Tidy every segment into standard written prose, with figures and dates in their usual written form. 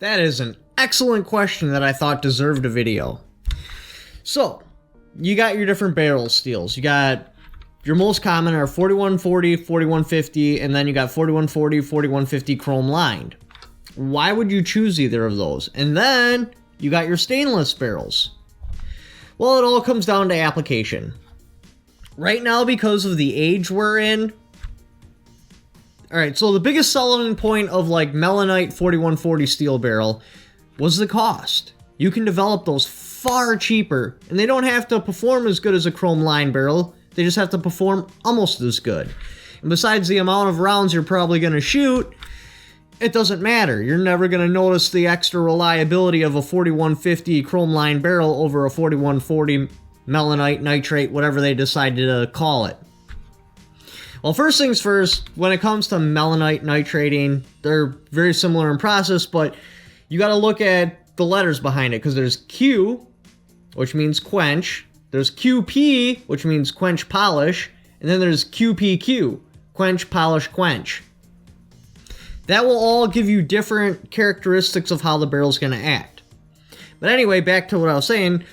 That is an excellent question that I thought deserved a video. So, you got your different barrel steels. You got your most common are 4140, 4150, and then you got 4140, 4150 chrome lined. Why would you choose either of those? And then you got your stainless barrels. Well, it all comes down to application. Right now, because of the age we're in, alright, so the biggest selling point of like Melanite 4140 steel barrel was the cost. You can develop those far cheaper, and they don't have to perform as good as a chrome lined barrel, they just have to perform almost as good. And besides the amount of rounds you're probably going to shoot, it doesn't matter. You're never going to notice the extra reliability of a 4150 chrome lined barrel over a 4140 Melanite, nitrate, whatever they decide to call it. Well, first things first, when it comes to Melanite nitrating, they're very similar in process, but you got to look at the letters behind it, because there's Q, which means quench, there's QP, which means quench polish, and then there's QPQ, quench polish quench. That will all give you different characteristics of how the barrel's going to act. But anyway, back to what I was saying,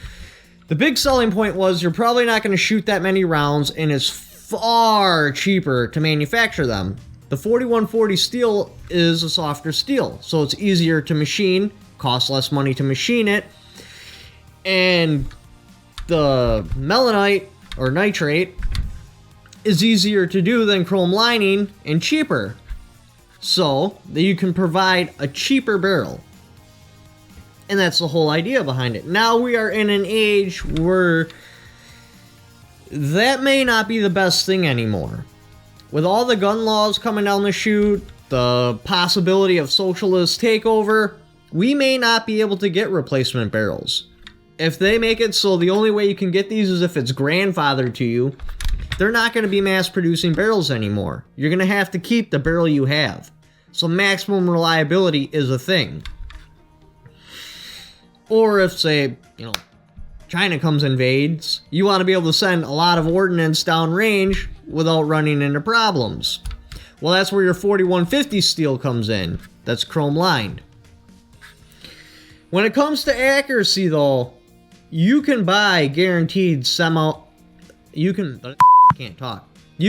the big selling point was you're probably not going to shoot that many rounds, and it's far cheaper to manufacture them. The 4140 steel is a softer steel, so it's easier to machine, costs less money to machine it, and the Melanite or nitrate is easier to do than chrome lining and cheaper, so that you can provide a cheaper barrel. And that's the whole idea behind it. Now we are in an age where that may not be the best thing anymore. With all the gun laws coming down the chute, the possibility of socialist takeover, we may not be able to get replacement barrels. If they make it so the only way you can get these is if it's grandfathered to you, they're not going to be mass producing barrels anymore. You're going to have to keep the barrel you have. So maximum reliability is a thing. Or if, say, China comes invades, you want to be able to send a lot of ordnance downrange without running into problems. Well, that's where your 4150 steel comes in. That's chrome lined. When it comes to accuracy, though, you can buy guaranteed You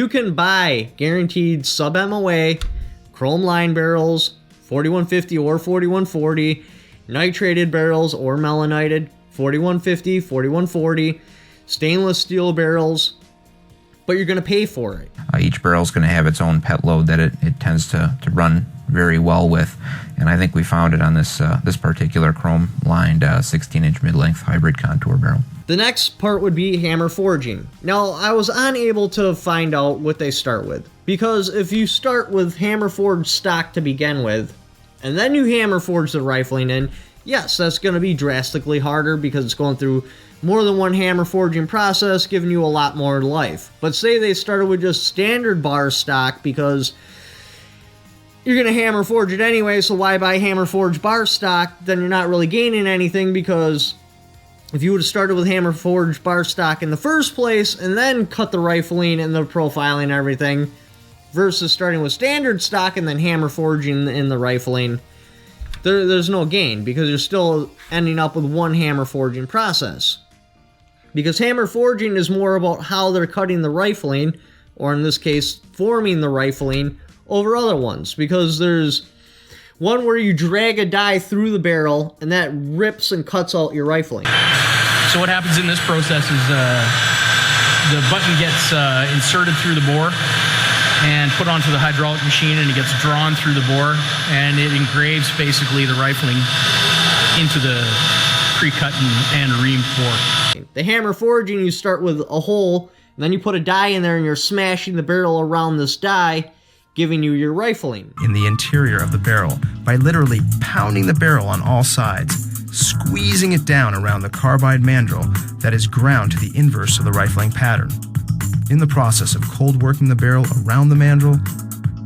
can buy guaranteed sub-MOA chrome lined barrels, 4150 or 4140, nitrated barrels or melanited, 4150, 4140, stainless steel barrels, but you're going to pay for it. Each barrel is going to have its own pet load that it tends to run very well with, and I think we found it on this particular chrome lined 16-inch mid-length hybrid contour barrel. The next part would be hammer forging. Now, I was unable to find out what they start with, because if you start with hammer forged stock to begin with, and then you hammer forge the rifling in, yes, that's going to be drastically harder because it's going through more than one hammer forging process, giving you a lot more life. But say they started with just standard bar stock, because you're going to hammer forge it anyway, so why buy hammer forged bar stock? Then you're not really gaining anything, because if you would have started with hammer forged bar stock in the first place and then cut the rifling and the profiling and everything, versus starting with standard stock and then hammer forging in the rifling, there's no gain, because you're still ending up with one hammer forging process. Because hammer forging is more about how they're cutting the rifling, or in this case, forming the rifling, over other ones. Because there's one where you drag a die through the barrel, and that rips and cuts out your rifling. So what happens in this process is the button gets inserted through the bore and put onto the hydraulic machine, and it gets drawn through the bore, and it engraves basically the rifling into the pre-cut and reamed bore. The hammer forging, you start with a hole, and then you put a die in there, and you're smashing the barrel around this die, giving you your rifling. In the interior of the barrel, by literally pounding the barrel on all sides, squeezing it down around the carbide mandrel that is ground to the inverse of the rifling pattern. In the process of cold working the barrel around the mandrel,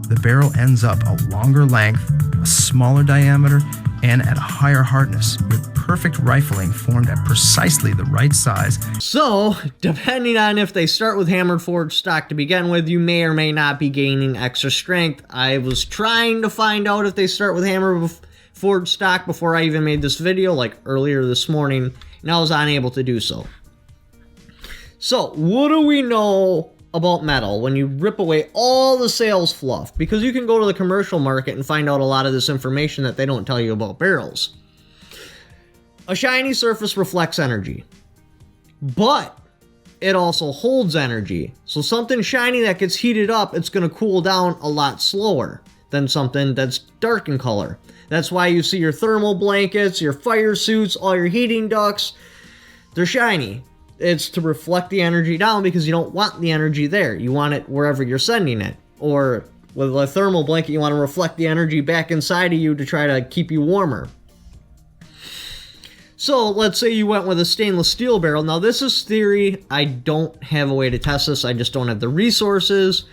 the barrel ends up a longer length, a smaller diameter, and at a higher hardness, with perfect rifling formed at precisely the right size. So, depending on if they start with hammered forged stock to begin with, you may or may not be gaining extra strength. I was trying to find out if they start with hammer forged stock before I even made this video, like earlier this morning, and I was unable to do so. So, what do we know about metal when you rip away all the sales fluff? Because you can go to the commercial market and find out a lot of this information that they don't tell you about barrels. A shiny surface reflects energy, but it also holds energy. So something shiny that gets heated up, it's going to cool down a lot slower than something that's dark in color. That's why you see your thermal blankets, your fire suits, all your heating ducts, they're shiny. It's to reflect the energy down because you don't want the energy there. You want it wherever you're sending it. Or with a thermal blanket, you want to reflect the energy back inside of you to try to keep you warmer. So let's say you went with a stainless steel barrel. Now this is theory. I don't have a way to test this. I just don't have the resources.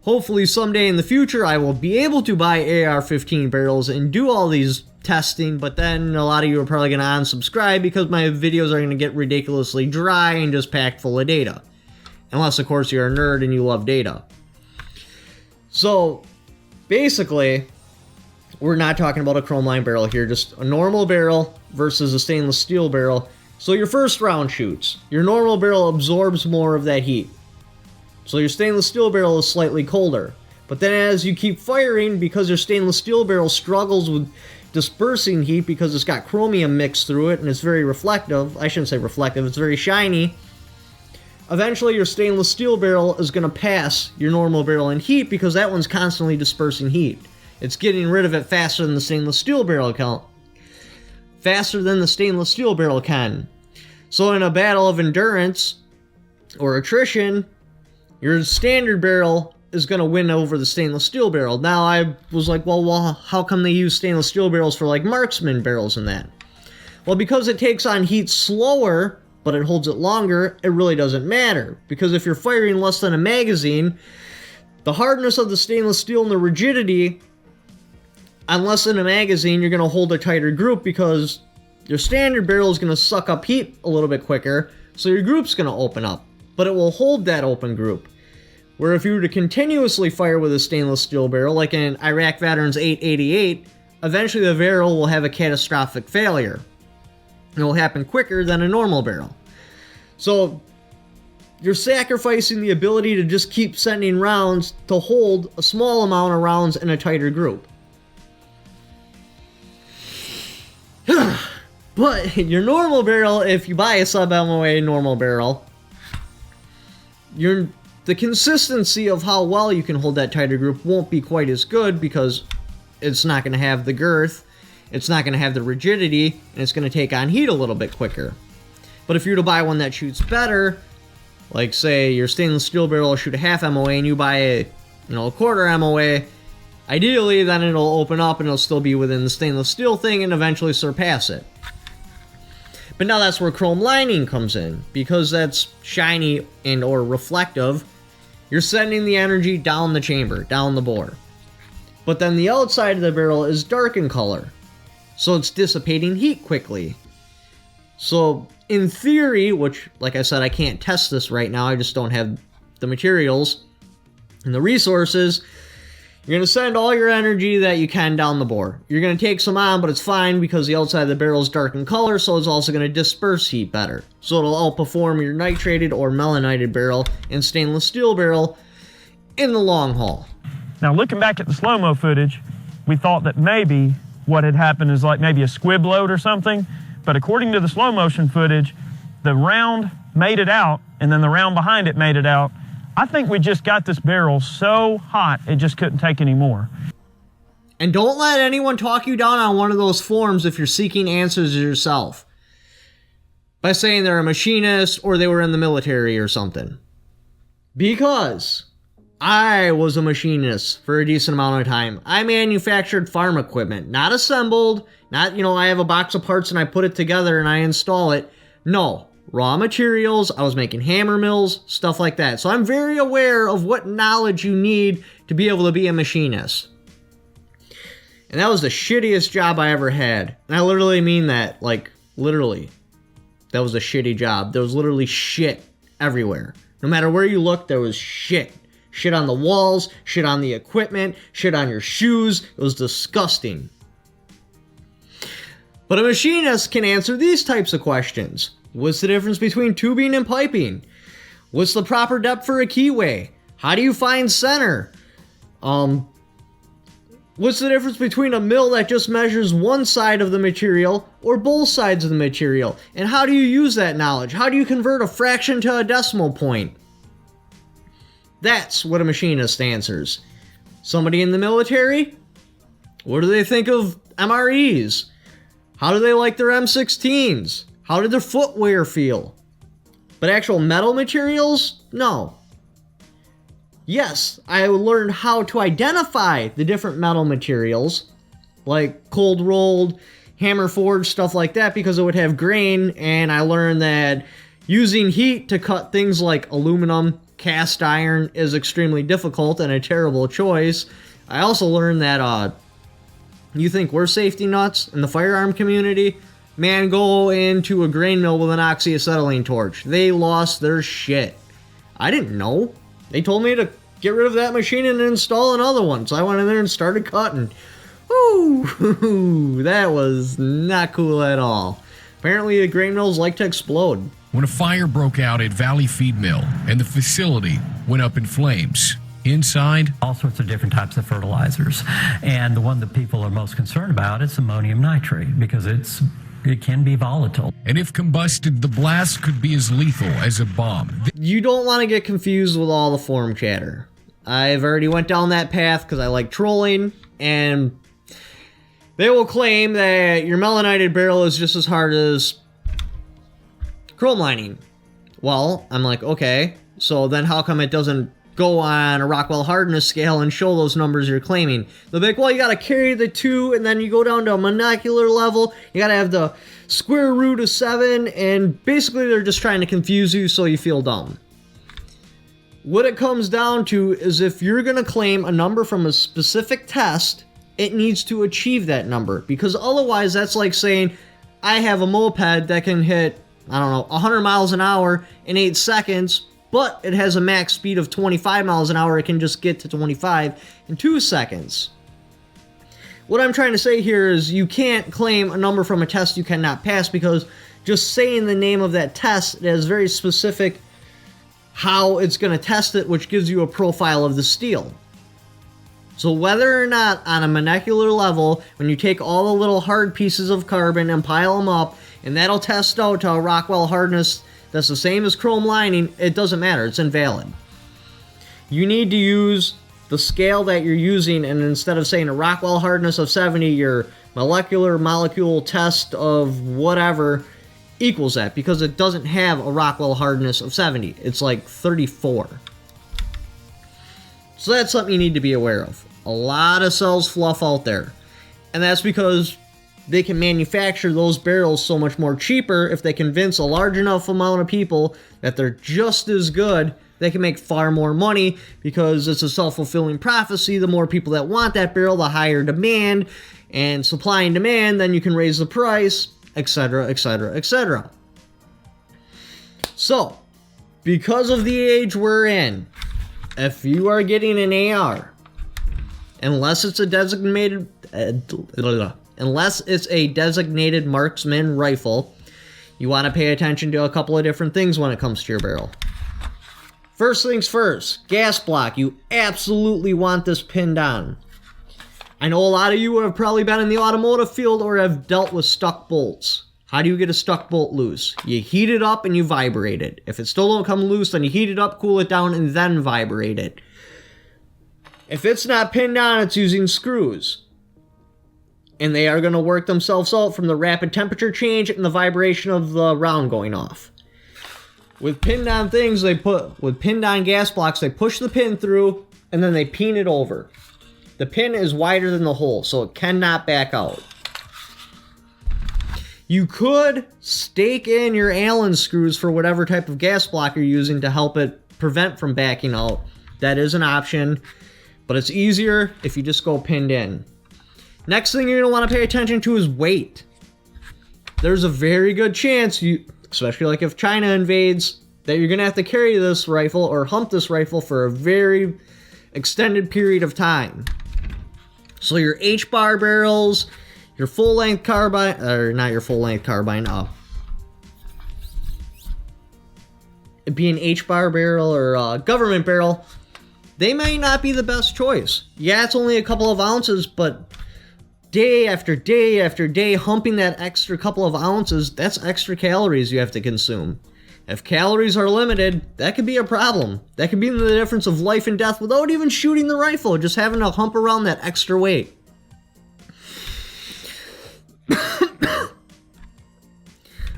Hopefully someday in the future I will be able to buy AR15 barrels and do all these testing, but then a lot of you are probably going to unsubscribe because my videos are going to get ridiculously dry and just packed full of data. Unless of course you're a nerd and you love data. So basically, we're not talking about a chrome line barrel here, just a normal barrel versus a stainless steel barrel. So your first round shoots, your normal barrel absorbs more of that heat. So your stainless steel barrel is slightly colder. But then as you keep firing, because your stainless steel barrel struggles with dispersing heat because it's got chromium mixed through it and it's very reflective, I shouldn't say reflective, it's very shiny, eventually your stainless steel barrel is going to pass your normal barrel in heat because that one's constantly dispersing heat. It's getting rid of it faster than the stainless steel barrel can. So in a battle of endurance or attrition, your standard barrel is going to win over the stainless steel barrel. Now I was like, well, how come they use stainless steel barrels for like marksman barrels and that? Well, because it takes on heat slower, but it holds it longer, it really doesn't matter. Because if you're firing less than a magazine, the hardness of the stainless steel and the rigidity, unless in a magazine, you're going to hold a tighter group because your standard barrel is going to suck up heat a little bit quicker, so your group's going to open up, but it will hold that open group. Where if you were to continuously fire with a stainless steel barrel, like in Iraq Veterans 888, eventually the barrel will have a catastrophic failure. It will happen quicker than a normal barrel. So you're sacrificing the ability to just keep sending rounds to hold a small amount of rounds in a tighter group. But your normal barrel, if you buy a sub-MOA normal barrel, the consistency of how well you can hold that tighter group won't be quite as good because it's not going to have the girth, it's not going to have the rigidity, and it's going to take on heat a little bit quicker. But if you were to buy one that shoots better, like say your stainless steel barrel will shoot a half MOA and you buy a quarter MOA, ideally then it'll open up and it'll still be within the stainless steel thing and eventually surpass it. But now that's where chrome lining comes in. Because that's shiny and or reflective, you're sending the energy down the chamber, down the bore. But then the outside of the barrel is dark in color, so it's dissipating heat quickly. So in theory, which like I said, I can't test this right now, I just don't have the materials and the resources, you're going to send all your energy that you can down the bore. You're going to take some on, but it's fine because the outside of the barrel is dark in color, so it's also going to disperse heat better. So it'll outperform your nitrated or melanited barrel and stainless steel barrel in the long haul. Now looking back at the slow-mo footage, we thought that maybe what had happened is like maybe a squib load or something, but according to the slow motion footage, the round made it out and then the round behind it made it out. I think we just got this barrel so hot it just couldn't take any more. And don't let anyone talk you down on one of those forums if you're seeking answers yourself by saying they're a machinist or they were in the military or something. Because I was a machinist for a decent amount of time. I manufactured farm equipment, not assembled, not, I have a box of parts and I put it together and I install it. No. Raw materials, I was making hammer mills, stuff like that. So I'm very aware of what knowledge you need to be able to be a machinist. And that was the shittiest job I ever had. And I literally mean that, like, literally. That was a shitty job. There was literally shit everywhere. No matter where you looked, there was shit. Shit on the walls, shit on the equipment, shit on your shoes. It was disgusting. But a machinist can answer these types of questions. What's the difference between tubing and piping? What's the proper depth for a keyway? How do you find center? What's the difference between a mill that just measures one side of the material or both sides of the material? And how do you use that knowledge? How do you convert a fraction to a decimal point? That's what a machinist answers. Somebody in the military? What do they think of MREs? How do they like their M16s? How did their footwear feel? But actual metal materials? No. Yes, I learned how to identify the different metal materials, like cold rolled, hammer forged, stuff like that, because it would have grain, and I learned that using heat to cut things like aluminum, cast iron is extremely difficult and a terrible choice. I also learned that you think we're safety nuts in the firearm community? Man, go into a grain mill with an oxyacetylene torch. They lost their shit. I didn't know. They told me to get rid of that machine and install another one. So I went in there and started cutting. Ooh, that was not cool at all. Apparently the grain mills like to explode. When a fire broke out at Valley Feed Mill and the facility went up in flames, inside, all sorts of different types of fertilizers. And the one that people are most concerned about is ammonium nitrate, because it can be volatile. And if combusted, the blast could be as lethal as a bomb. You don't want to get confused with all the forum chatter. I've already went down that path because I like trolling, and they will claim that your melanited barrel is just as hard as chrome lining. Well, I'm like, okay, so then how come it doesn't go on a Rockwell hardness scale and show those numbers you're claiming? They'll be like, well, you gotta carry the 2, and then you go down to a molecular level, you gotta have the square root of 7, and basically they're just trying to confuse you so you feel dumb. What it comes down to is if you're gonna claim a number from a specific test, it needs to achieve that number, because otherwise that's like saying, I have a moped that can hit, I don't know, 100 miles an hour in 8 seconds, but it has a max speed of 25 miles an hour. It can just get to 25 in 2 seconds. What I'm trying to say here is you can't claim a number from a test you cannot pass, because just saying the name of that test, it has very specific how it's going to test it, which gives you a profile of the steel. So whether or not on a molecular level, when you take all the little hard pieces of carbon and pile them up, and that'll test out to a Rockwell hardness that's the same as chrome lining, it doesn't matter. It's invalid. You need to use the scale that you're using, and instead of saying a Rockwell hardness of 70, your molecule test of whatever equals that, because it doesn't have a Rockwell hardness of 70. It's like 34. So that's something you need to be aware of. A lot of cells fluff out there, and that's because they can manufacture those barrels so much more cheaper. If they convince a large enough amount of people that they're just as good, they can make far more money, because it's a self-fulfilling prophecy. The more people that want that barrel, the higher demand, and supply and demand, then you can raise the price, etc., etc., etc. So, because of the age we're in, if you are getting an AR, unless it's a designated marksman rifle, you want to pay attention to a couple of different things when it comes to your barrel. First things first, gas block. You absolutely want this pinned on. I know a lot of you have probably been in the automotive field or have dealt with stuck bolts. How do you get a stuck bolt loose? You heat it up and you vibrate it. If it still don't come loose, then you heat it up, cool it down, and then vibrate it. If it's not pinned on, it's using screws. And they are going to work themselves out from the rapid temperature change and the vibration of the round going off. With pinned on things, with pinned on gas blocks, they push the pin through and then they peen it over. The pin is wider than the hole, so it cannot back out. You could stake in your Allen screws for whatever type of gas block you're using to help it prevent from backing out. That is an option, but it's easier if you just go pinned in. Next thing you're going to want to pay attention to is weight. There's a very good chance, especially like if China invades, that you're going to have to carry this rifle or hump this rifle for a very extended period of time. So your H-bar barrels, your full-length carbine, or not your full-length carbine, it'd be an H-bar barrel or a government barrel, they might not be the best choice. Yeah, it's only a couple of ounces, but day after day after day humping that extra couple of ounces, that's extra calories you have to consume. If calories are limited, that could be a problem. That could be the difference of life and death without even shooting the rifle, just having to hump around that extra weight.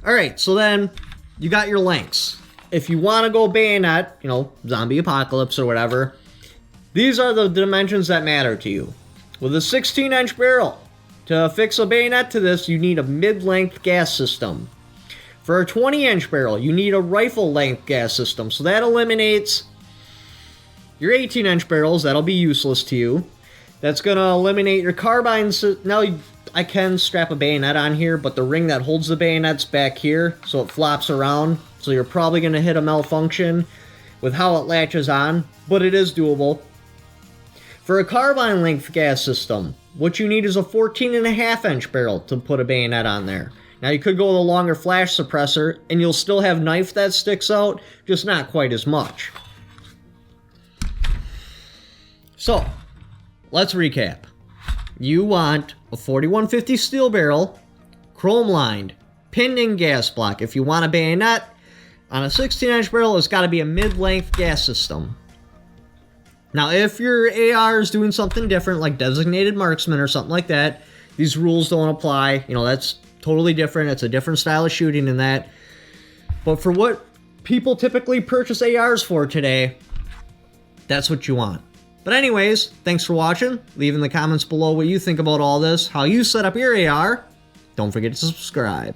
Alright, so then you got your lengths. If you want to go bayonet, you know, zombie apocalypse or whatever, these are the dimensions that matter to you. With a 16-inch barrel, to fix a bayonet to this, you need a mid-length gas system. For a 20-inch barrel, you need a rifle-length gas system, so that eliminates your 18-inch barrels. That'll be useless to you. That's going to eliminate your carbines. Now, I can strap a bayonet on here, but the ring that holds the bayonet's back here, so it flops around. So you're probably going to hit a malfunction with how it latches on, but it is doable. For a carbine length gas system, what you need is a 14.5-inch barrel to put a bayonet on there. Now you could go with a longer flash suppressor, and you'll still have knife that sticks out, just not quite as much. So, let's recap. You want a 4150 steel barrel, chrome lined, pinned in gas block. If you want a bayonet, on a 16-inch barrel, it's got to be a mid-length gas system. Now, if your AR is doing something different, like designated marksman or something like that, these rules don't apply. You know, that's totally different. It's a different style of shooting in that. But for what people typically purchase ARs for today, that's what you want. But anyways, thanks for watching. Leave in the comments below what you think about all this, how you set up your AR. Don't forget to subscribe.